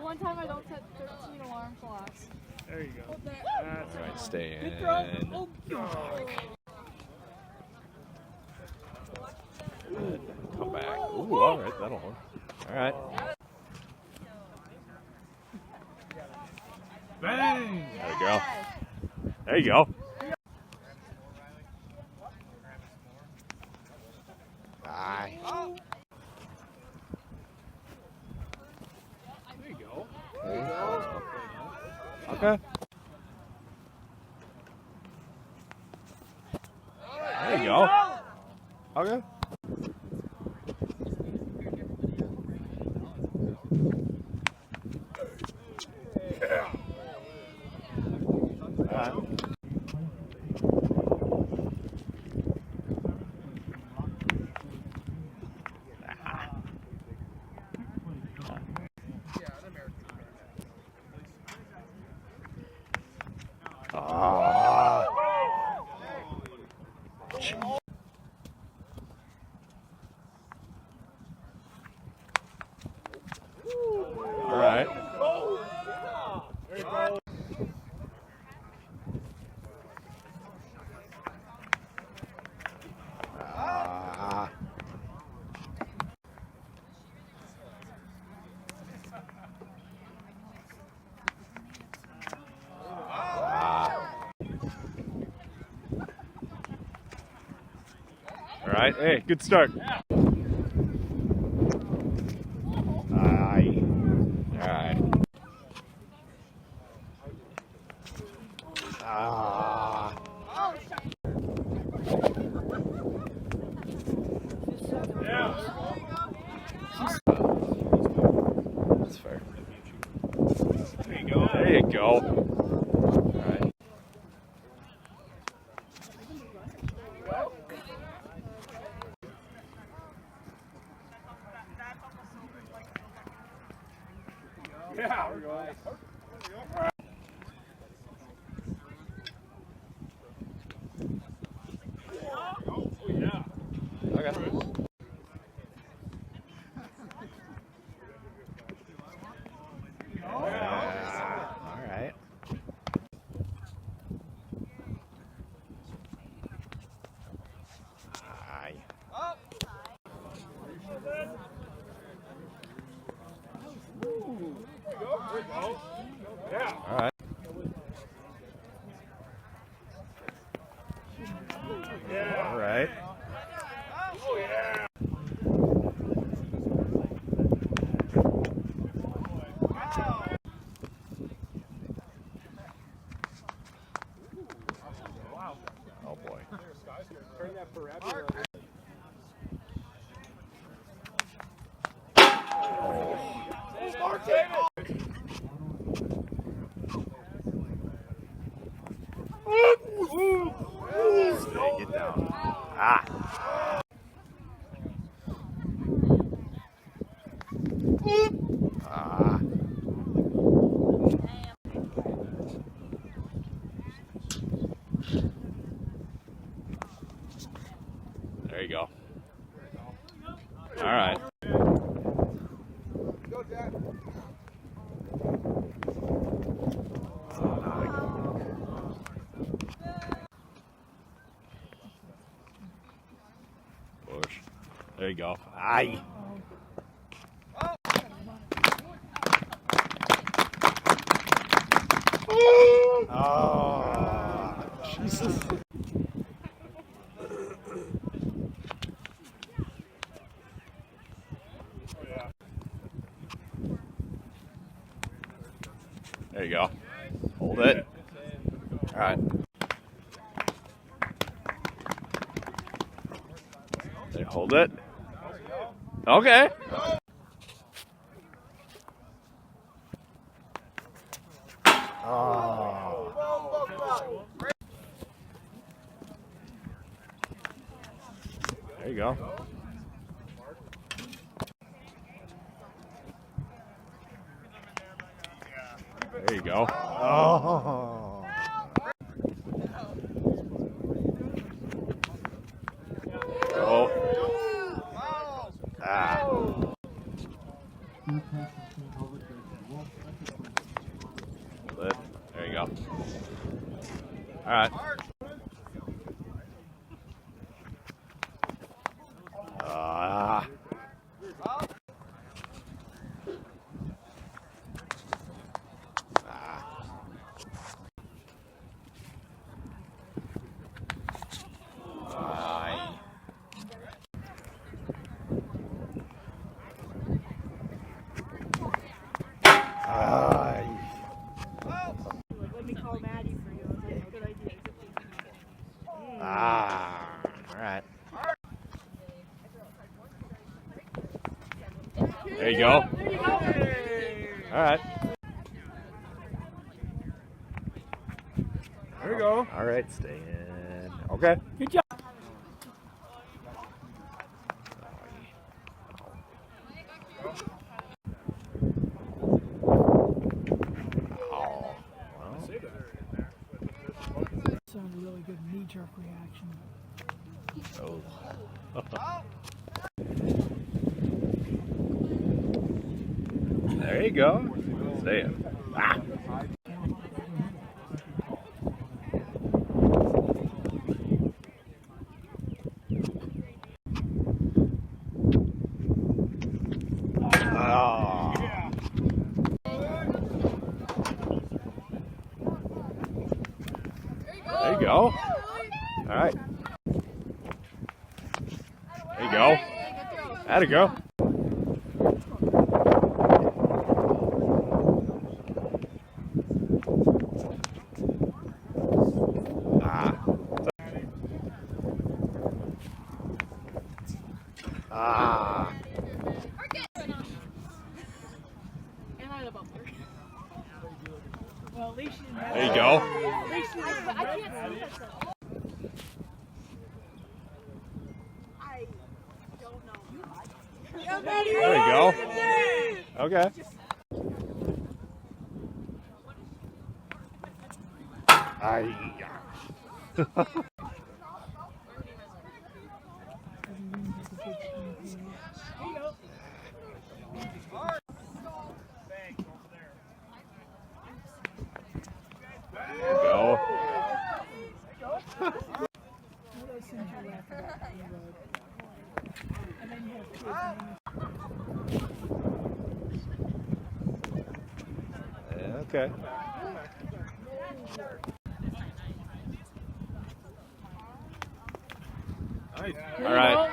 one time I don't set 13 alarm clocks. There you go. That's right, stay in. Oh, God. Good. Come back. Ooh, all right, that'll hold. All right. Bang! There you go. There you go. Aye. There you go. Okay. There you go. Okay. All right. All right. Hey, good start. Aye. All right. That's fair. There you go. There you go. All right. Yeah, we're going. Okay. All right. Aye. Yeah. All right. Yeah. All right. Oh, yeah. Oh boy. Turn that forever. Stay, get down. Ah. Ah. There you go. All right. Go, Jack. Push. There you go. Aye. Oh, Jesus. There you go. Hold it. All right. There, hold it. Okay. Oh. There you go. There you go. Oh. Go. Ah. Lift. There you go. All right. Ah. Let me call Maddie for you. That's a good idea. Ah. All right. There you go. There you go. All right. There you go. All right, stay in. Okay. Good job. Oh. Sounded a really good knee-jerk reaction. Oh. There you go. Stay in. Ah. Oh. There you go. All right. There you go. That'll go. Ah. And I had a bumper. Well, at least she didn't have There you go. At least she didn't I can't see myself. I don't know. There you go. Okay. Go. Okay. Nice. All right.